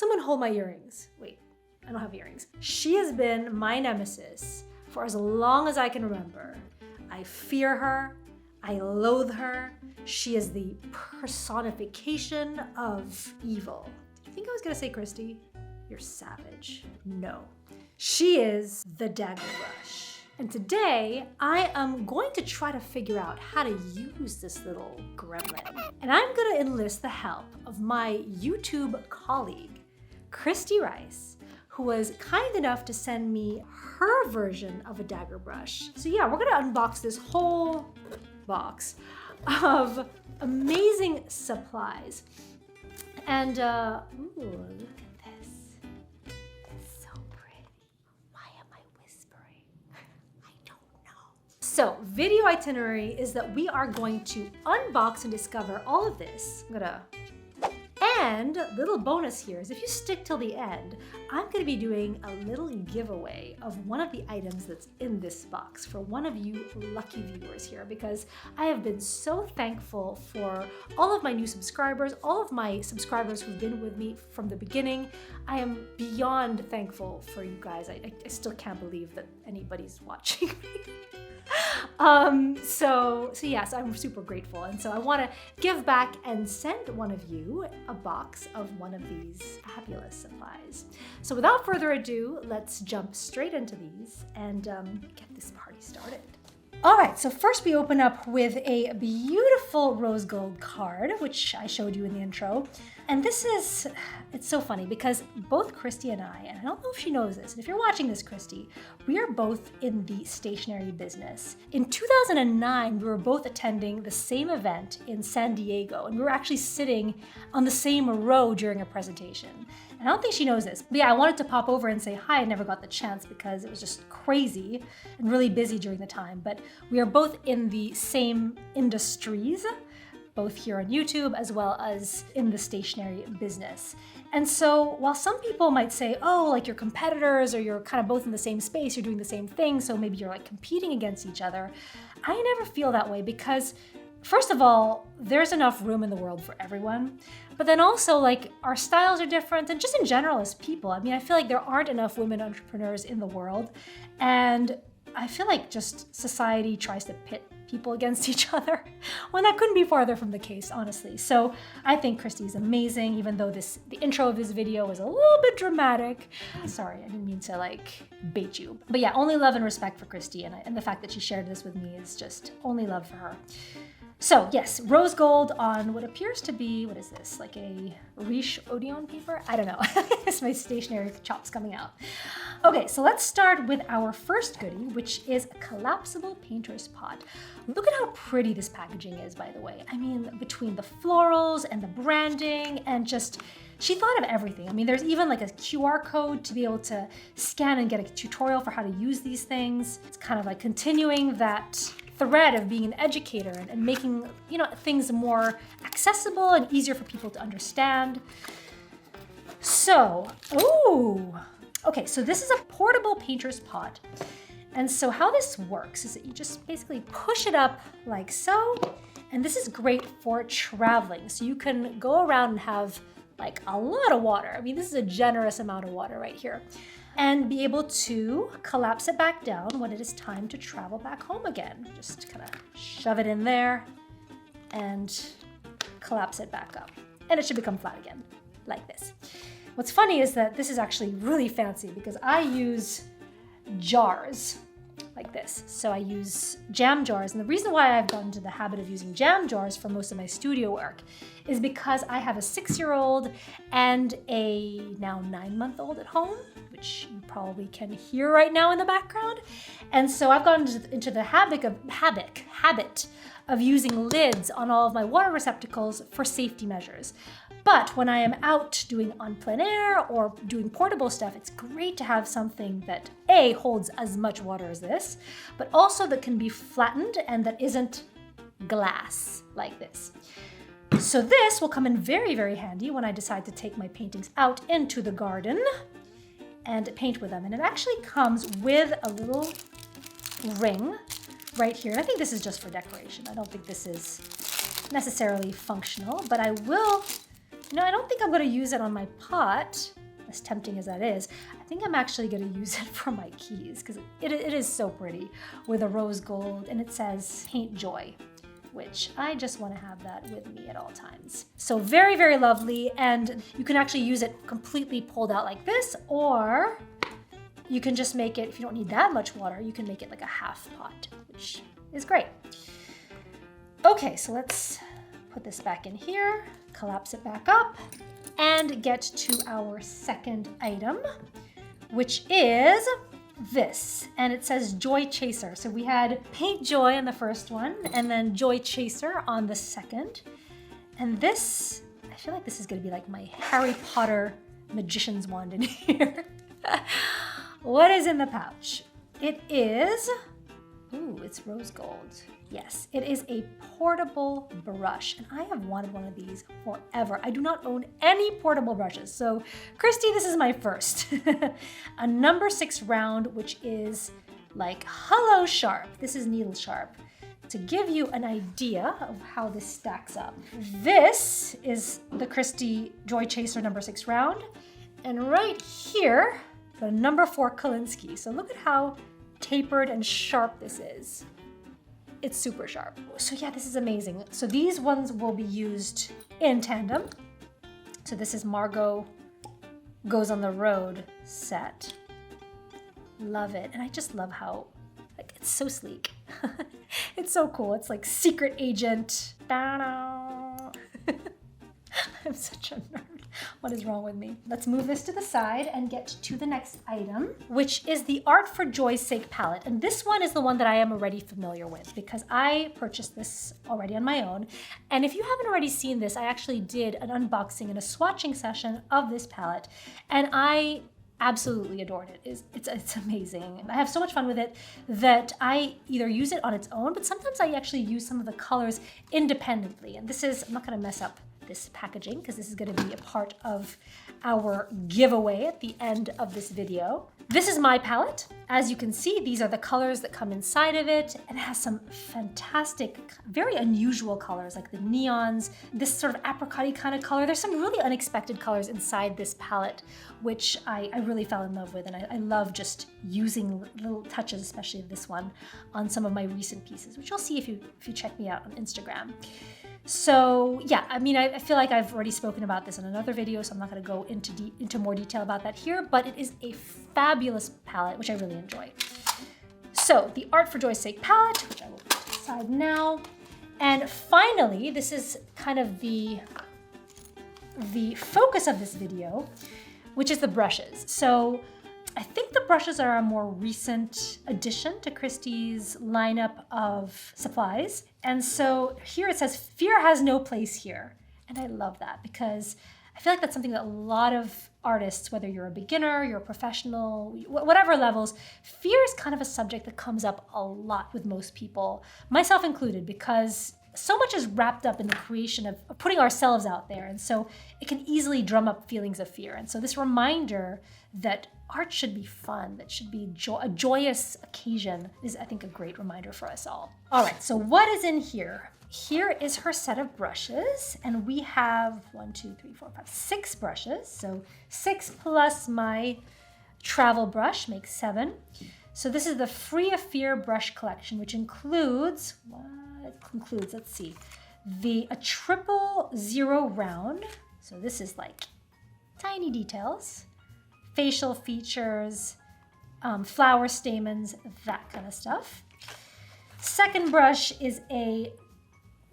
Someone hold my earrings. Wait, I don't have earrings. She has been my nemesis for as long as I can remember. I fear her. I loathe her. She is the personification of evil. Did you think I was gonna say Kristy? You're savage. No. She is the dagger brush. And today, I am going to try to figure out how to use this little gremlin. And I'm gonna enlist the help of my YouTube colleague, Kristy Rice, who was kind enough to send me her version of a dagger brush. So yeah, we're gonna unbox this whole box of amazing supplies. And ooh, look at this. It's so pretty. Why am I whispering? I don't know. So, video itinerary is that we are going to unbox and discover all of this. And little bonus here is if you stick till the end, I'm gonna be doing a little giveaway of one of the items that's in this box for one of you lucky viewers here, because I have been so thankful for all of my new subscribers, all of my subscribers who've been with me from the beginning. I am beyond thankful for you guys. I still can't believe that anybody's watching me. So yes, I'm super grateful. And so I want to give back and send one of you a box of one of these fabulous supplies. So without further ado, let's jump straight into these and get this party started. All right, so first we open up with a beautiful rose gold card, which I showed you in the intro. And this is, it's so funny because both Kristy and I don't know if she knows this, and if you're watching this, Kristy, we are both in the stationery business. In 2009, we were both attending the same event in San Diego, and we were actually sitting on the same row during a presentation. And I don't think she knows this, but yeah, I wanted to pop over and say hi. I never got the chance because it was just crazy and really busy during the time, but we are both in the same industries, both here on YouTube as well as in the stationery business. And so while some people might say, oh, like you're competitors or you're kind of both in the same space, you're doing the same thing, so maybe you're like competing against each other, I never feel that way because first of all, there's enough room in the world for everyone. But then also like our styles are different and just in general as people. I mean, I feel like there aren't enough women entrepreneurs in the world. And I feel like just society tries to pit people against each other when that couldn't be farther from the case, honestly. So I think Kristy is amazing, even though the intro of this video was a little bit dramatic. Sorry, I didn't mean to like bait you. But yeah, only love and respect for Kristy, and the fact that she shared this with me is just only love for her. So yes, rose gold on what appears to be, what is this, like a Riche Odeon paper? I don't know, it's my stationery chops coming out. Okay, so let's start with our first goodie, which is a collapsible painter's pot. Look at how pretty this packaging is, by the way. I mean, between the florals and the branding and just, she thought of everything. I mean, there's even like a QR code to be able to scan and get a tutorial for how to use these things. It's kind of like continuing that thread of being an educator and making, you know, things more accessible and easier for people to understand. So, ooh, okay, so this is a portable painter's pot. And so how this works is that you just basically push it up like so, and this is great for traveling. So you can go around and have like a lot of water. I mean, this is a generous amount of water right here. And be able to collapse it back down when it is time to travel back home again. Just kind of shove it in there and collapse it back up. And it should become flat again, like this. What's funny is that this is actually really fancy because I use jars like this. So I use jam jars. And the reason why I've gotten into the habit of using jam jars for most of my studio work is because I have a 6-year-old and a now 9-month-old at home, which you probably can hear right now in the background. And so I've gotten into the habit of using lids on all of my water receptacles for safety measures. But when I am out doing en plein air or doing portable stuff, it's great to have something that A, holds as much water as this, but also that can be flattened and that isn't glass like this. So this will come in very, very handy when I decide to take my paintings out into the garden and paint with them. And it actually comes with a little ring right here. And I think this is just for decoration. I don't think this is necessarily functional, but I will You know, I don't think I'm gonna use it on my pot, as tempting as that is. I think I'm actually gonna use it for my keys because it is so pretty with a rose gold, and it says Paint Joy, which I just want to have that with me at all times. So very, very lovely. And you can actually use it completely pulled out like this, or you can just make it, if you don't need that much water, you can make it like a half pot, which is great. Okay, so let's put this back in here, collapse it back up, and get to our second item, which is this, and it says Joy Chaser. So we had Paint Joy on the first one, and then Joy Chaser on the second. And this, I feel like this is gonna be like my Harry Potter magician's wand in here. What is in the pouch? It is, ooh, it's rose gold. Yes, it is a portable brush, and I have wanted one of these forever. I do not own any portable brushes, so Kristy, this is my first. A number 6 round, which is like hello sharp. This is needle sharp. To give you an idea of how this stacks up, this is the Kristy Joy Chaser number 6 round, and right here, the number 4 Kolinsky. So look at how tapered and sharp this is. It's super sharp. So yeah, this is amazing. So these ones will be used in tandem. So this is Margot Goes on the Road set. Love it. And I just love how, like, it's so sleek. It's so cool. It's like secret agent. I'm such a nerd. What is wrong with me? Let's move this to the side and get to the next item, which is the Art for Joy's Sake palette. And this one is the one that I am already familiar with because I purchased this already on my own. And if you haven't already seen this, I actually did an unboxing and a swatching session of this palette, and I absolutely adored it. It's amazing. I have so much fun with it that I either use it on its own, but sometimes I actually use some of the colors independently. And this is, I'm not gonna mess up this packaging because this is going to be a part of our giveaway at the end of this video. This is my palette. As you can see, these are the colors that come inside of it, and it has some fantastic, very unusual colors like the neons, this sort of apricot-y kind of color. There's some really unexpected colors inside this palette, which I really fell in love with, and I love just using little touches, especially of this one, on some of my recent pieces, which you'll see if you check me out on Instagram. So yeah, I mean, I feel like I've already spoken about this in another video, so I'm not going to go into more detail about that here, but it is a fabulous palette, which I really enjoy. So the Art for Joy's Sake palette, which I will put aside now. And finally, this is kind of the focus of this video, which is the brushes. So I think the brushes are a more recent addition to Kristy's lineup of supplies. And so here it says, fear has no place here. And I love that because I feel like that's something that a lot of artists, whether you're a beginner, you're a professional, whatever levels, fear is kind of a subject that comes up a lot with most people, myself included, because so much is wrapped up in the creation of putting ourselves out there. And so it can easily drum up feelings of fear. And so this reminder that art should be fun, that should be a joyous occasion is, I think, a great reminder for us all. All right, so what is in here? Here is her set of brushes, and we have 6 brushes. So 6 plus my travel brush makes 7. So this is the Free of Fear brush collection, which includes, let's see, a 000 round. So this is like tiny details, facial features, flower stamens, that kind of stuff. Second brush is a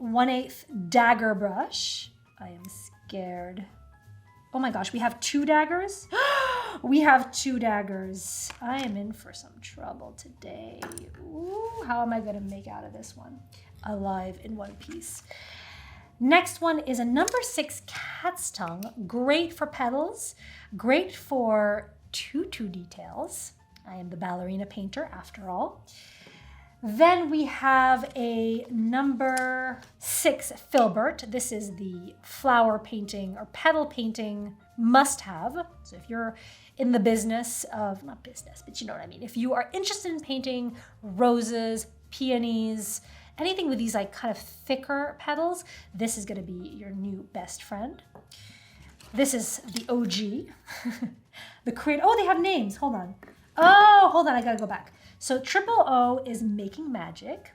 1/8 dagger brush. I am scared. Oh my gosh, we have 2 daggers? We have 2 daggers. I am in for some trouble today. Ooh, how am I gonna make out of this one? Alive in one piece. Next one is a number 6 cat's tongue. Great for petals, great for tutu details. I am the ballerina painter after all. Then we have a number 6 filbert. This is the flower painting or petal painting must-have. So if you're in the business of, not business, but you know what I mean. If you are interested in painting roses, peonies, anything with these like kind of thicker petals, this is gonna be your new best friend. This is the OG. The creator, oh, they have names, hold on. Oh, hold on, I gotta go back. So triple O is making magic.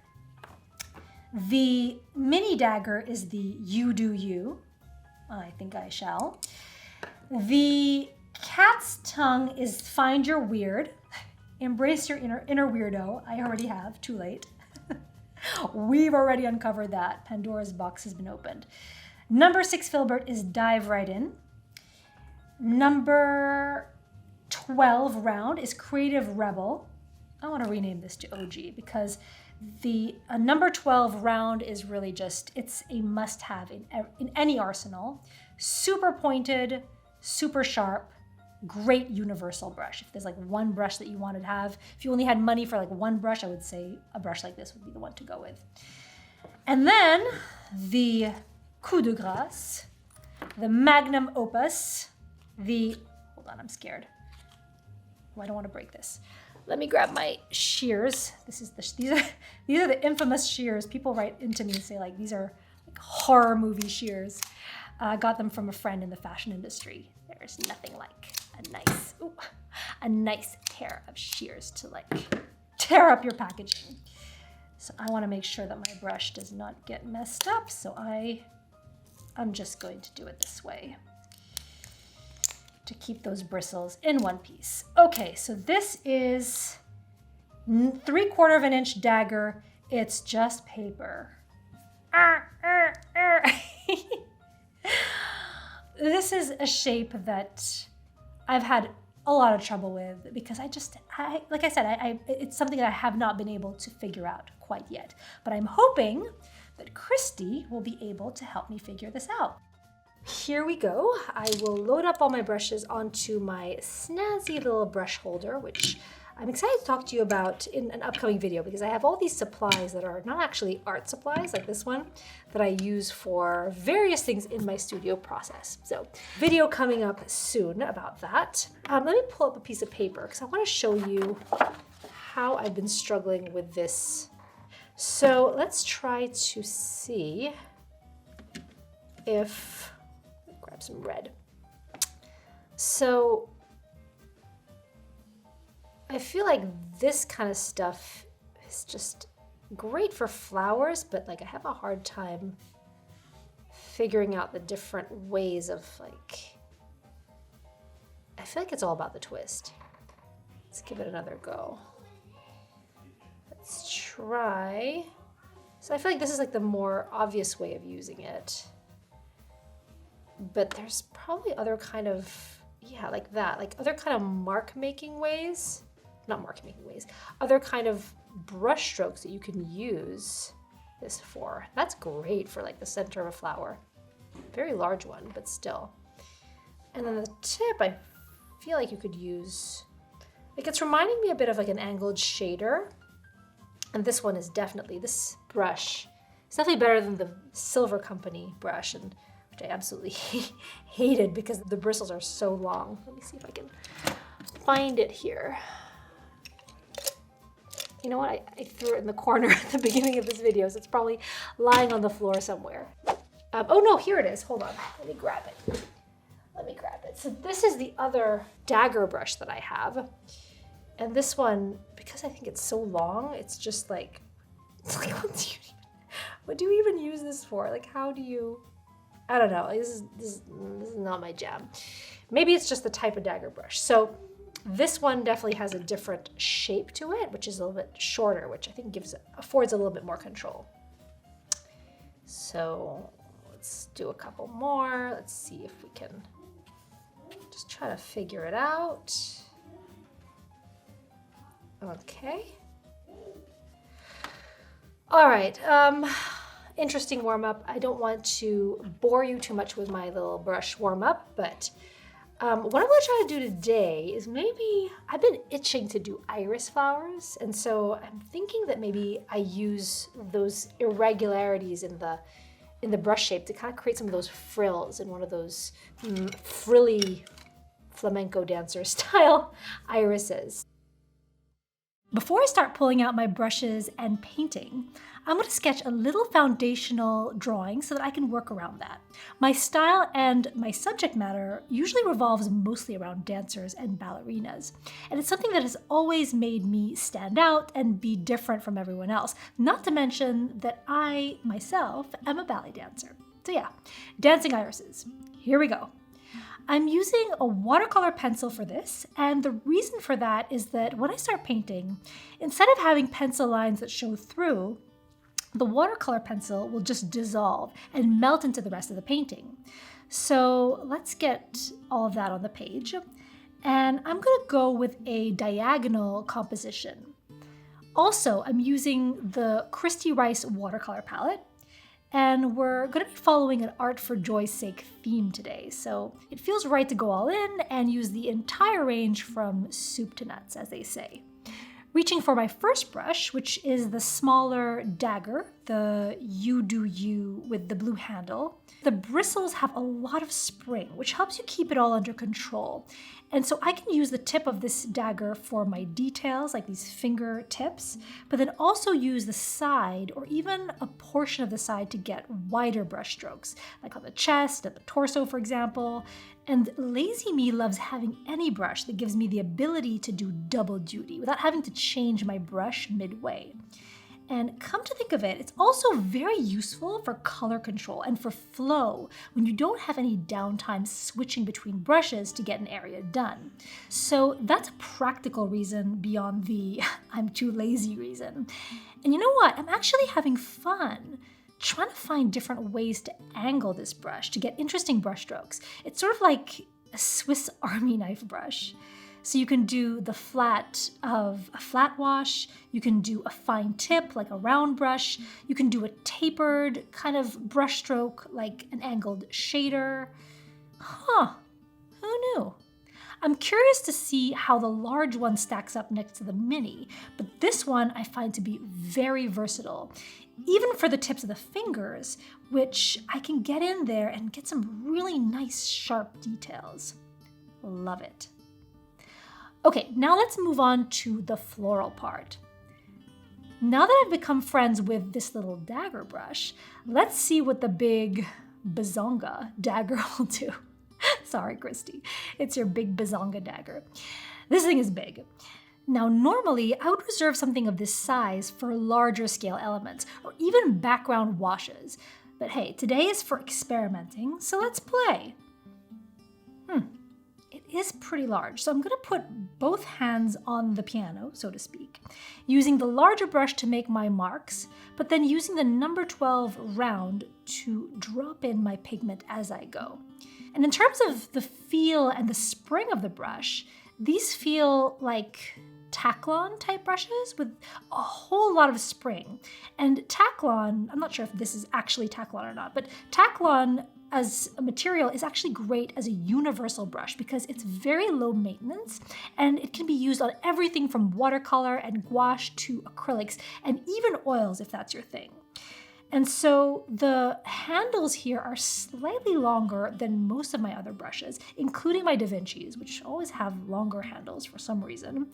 The mini dagger is the you do you. I think I shall. The cat's tongue is find your weird. Embrace your inner weirdo. I already have, too late. We've already uncovered that. Pandora's box has been opened. Number 6 filbert is dive right in. Number 12 round is creative rebel. I want to rename this to OG because the number 12 round is really just, it's a must-have in any arsenal. Super pointed, super sharp, great universal brush. If there's like one brush that you wanted to have, if you only had money for like one brush, I would say a brush like this would be the one to go with. And then the coup de grace, the magnum opus, hold on, I'm scared. Oh, I don't want to break this. Let me grab my shears. These are the infamous shears. People write into me and say like, these are like horror movie shears. I got them from a friend in the fashion industry. There's nothing like a nice pair of shears to like tear up your packaging. So I want to make sure that my brush does not get messed up. So I'm just going to do it this way to keep those bristles in one piece. Okay, so this is 3/4 of an inch dagger. It's just paper. This is a shape that I've had a lot of trouble with because like I said, it's something that I have not been able to figure out quite yet. But I'm hoping that Kristy will be able to help me figure this out. Here we go. I will load up all my brushes onto my snazzy little brush holder, which I'm excited to talk to you about in an upcoming video because I have all these supplies that are not actually art supplies like this one that I use for various things in my studio process. So video coming up soon about that. Let me pull up a piece of paper because I want to show you how I've been struggling with this. So let's try to see if, grab some red. So I feel like this kind of stuff is just great for flowers, but like I have a hard time figuring out the different ways of like, I feel like it's all about the twist. Let's give it another go. Let's try. So I feel like this is like the more obvious way of using it, but there's probably other kind of, yeah, like that, like other kind of mark making ways. Not mark making ways, other kind of brush strokes that you can use this for. That's great for like the center of a flower. Very large one, but still. And then the tip, I feel like you could use, like it's reminding me a bit of like an angled shader. And this one is definitely, this brush, it's definitely better than the Silver Company brush, and which I absolutely hated because the bristles are so long. Let me see if I can find it here. You know what, I threw it in the corner at the beginning of this video, so it's probably lying on the floor somewhere. Oh no, here it is, hold on, let me grab it. So this is the other dagger brush that I have. And this one, because I think it's so long, it's just like, what do you even use this for? Like how do you, I don't know, this is not my jam. Maybe it's just the type of dagger brush. So this one definitely has a different shape to it, which is a little bit shorter, which I think affords a little bit more control. So let's do a couple more. Let's see if we can just try to figure it out. Okay. All right, interesting warm up. I don't want to bore you too much with my little brush warm up, but what I'm going to try to do today is maybe, I've been itching to do iris flowers, and so I'm thinking that maybe I use those irregularities in the brush shape to kind of create some of those frills in one of those frilly flamenco dancer style irises. Before I start pulling out my brushes and painting, I'm going to sketch a little foundational drawing so that I can work around that. My style and my subject matter usually revolves mostly around dancers and ballerinas, and it's something that has always made me stand out and be different from everyone else, not to mention that I, myself, am a ballet dancer. So yeah, dancing irises. Here we go. I'm using a watercolor pencil for this, and the reason for that is that when I start painting, instead of having pencil lines that show through, the watercolor pencil will just dissolve and melt into the rest of the painting. So let's get all of that on the page. And I'm gonna go with a diagonal composition. Also, I'm using the Kristy Rice watercolor palette, and we're gonna be following an art for joy's sake theme today. So it feels right to go all in and use the entire range from soup to nuts, as they say. Reaching for my first brush, which is the smaller dagger, the You Do You with the blue handle. The bristles have a lot of spring, which helps you keep it all under control. And so I can use the tip of this dagger for my details, like these finger tips, but then also use the side or even a portion of the side to get wider brush strokes, like on the chest and the torso, for example. And lazy me loves having any brush that gives me the ability to do double duty without having to change my brush midway. And come to think of it, it's also very useful for color control and for flow when you don't have any downtime switching between brushes to get an area done. So that's a practical reason beyond the I'm too lazy reason. And you know what? I'm actually having fun trying to find different ways to angle this brush to get interesting brush strokes. It's sort of like a Swiss Army knife brush. So you can do the flat of a flat wash, you can do a fine tip like a round brush, you can do a tapered kind of brush stroke like an angled shader. Huh, who knew? I'm curious to see how the large one stacks up next to the mini, but this one I find to be very versatile, even for the tips of the fingers, which I can get in there and get some really nice sharp details. Love it. Okay, now let's move on to the floral part. Now that I've become friends with this little dagger brush, let's see what the big bazonga dagger will do. Sorry, Kristy, it's your big bazonga dagger. This thing is big. Now, normally, I would reserve something of this size for larger scale elements or even background washes. But hey, today is for experimenting, so let's play. It is pretty large, so I'm gonna put both hands on the piano, so to speak, using the larger brush to make my marks, but then using the number 12 round to drop in my pigment as I go. And in terms of the feel and the spring of the brush, these feel like Taklon type brushes with a whole lot of spring. And Taklon, I'm not sure if this is actually Taklon or not, but Taklon as a material is actually great as a universal brush because it's very low maintenance and it can be used on everything from watercolor and gouache to acrylics and even oils if that's your thing. And so the handles here are slightly longer than most of my other brushes, including my Da Vinci's, which always have longer handles for some reason.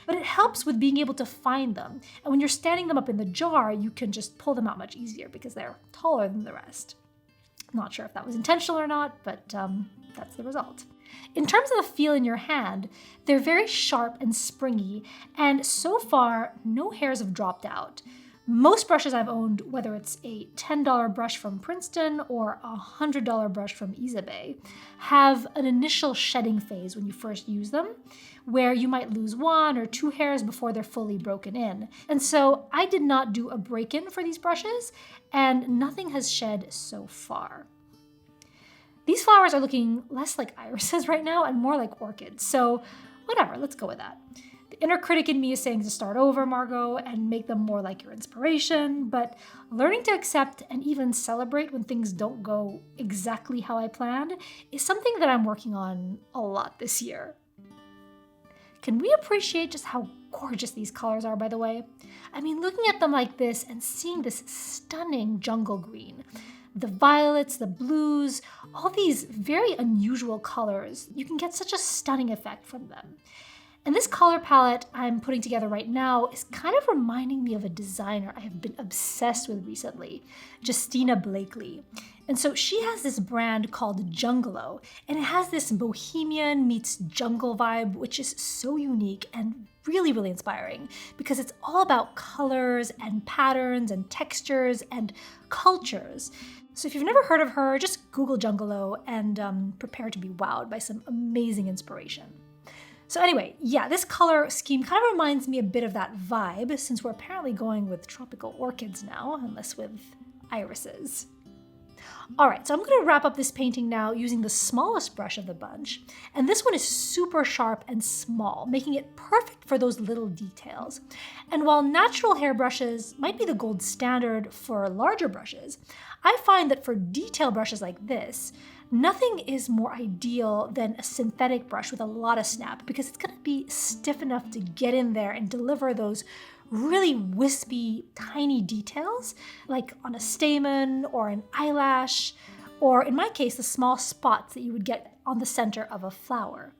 But it helps with being able to find them. And when you're standing them up in the jar, you can just pull them out much easier because they're taller than the rest. I'm not sure if that was intentional or not, but that's the result. In terms of the feel in your hand, they're very sharp and springy, and so far, no hairs have dropped out. Most brushes I've owned, whether it's a $10 brush from Princeton or a $100 brush from Isabey, have an initial shedding phase when you first use them, where you might lose 1 or 2 hairs before they're fully broken in. And so I did not do a break-in for these brushes, and nothing has shed so far. These flowers are looking less like irises right now and more like orchids, so whatever, let's go with that. The inner critic in me is saying to start over, Margot, and make them more like your inspiration, but learning to accept and even celebrate when things don't go exactly how I planned is something that I'm working on a lot this year. Can we appreciate just how gorgeous these colors are, by the way? I mean, looking at them like this and seeing this stunning jungle green, the violets, the blues, all these very unusual colors, you can get such a stunning effect from them. And this color palette I'm putting together right now is kind of reminding me of a designer I have been obsessed with recently, Justina Blakely. And so she has this brand called Jungalow, and it has this bohemian meets jungle vibe, which is so unique and really, really inspiring because it's all about colors and patterns and textures and cultures. So if you've never heard of her, just Google Jungalow and prepare to be wowed by some amazing inspiration. So anyway, yeah, this color scheme kind of reminds me a bit of that vibe since we're apparently going with tropical orchids now, unless with irises. All right, so I'm gonna wrap up this painting now using the smallest brush of the bunch. And this one is super sharp and small, making it perfect for those little details. And while natural hairbrushes might be the gold standard for larger brushes, I find that for detail brushes like this, nothing is more ideal than a synthetic brush with a lot of snap because it's gonna be stiff enough to get in there and deliver those really wispy, tiny details, like on a stamen or an eyelash, or in my case, the small spots that you would get on the center of a flower.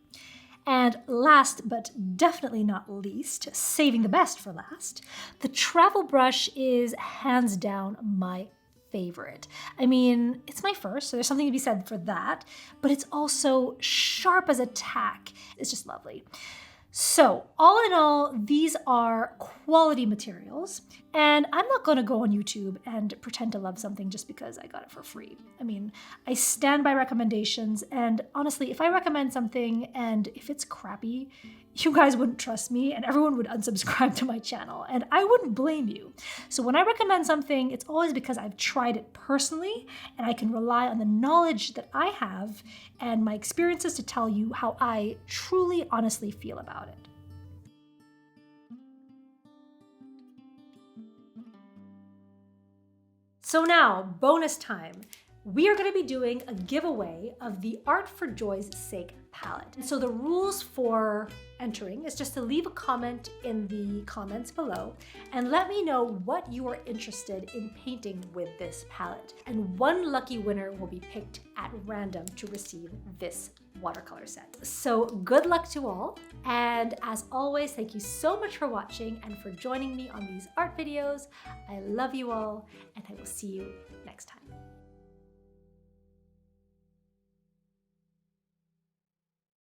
And last but definitely not least, saving the best for last, the travel brush is hands down my favorite. I mean, it's my first, so there's something to be said for that, but it's also sharp as a tack. It's just lovely. So all in all, these are quality materials, and I'm not gonna go on YouTube and pretend to love something just because I got it for free. I mean, I stand by recommendations, and honestly, if I recommend something and if it's crappy, you guys wouldn't trust me and everyone would unsubscribe to my channel, and I wouldn't blame you. So when I recommend something, it's always because I've tried it personally and I can rely on the knowledge that I have and my experiences to tell you how I truly, honestly feel about it. So now, bonus time. We are going to be doing a giveaway of the Art for Joy's Sake palette. And so the rules for entering is just to leave a comment in the comments below and let me know what you are interested in painting with this palette. And one lucky winner will be picked at random to receive this watercolor set. So good luck to all. And as always, thank you so much for watching and for joining me on these art videos. I love you all, and I will see you next time.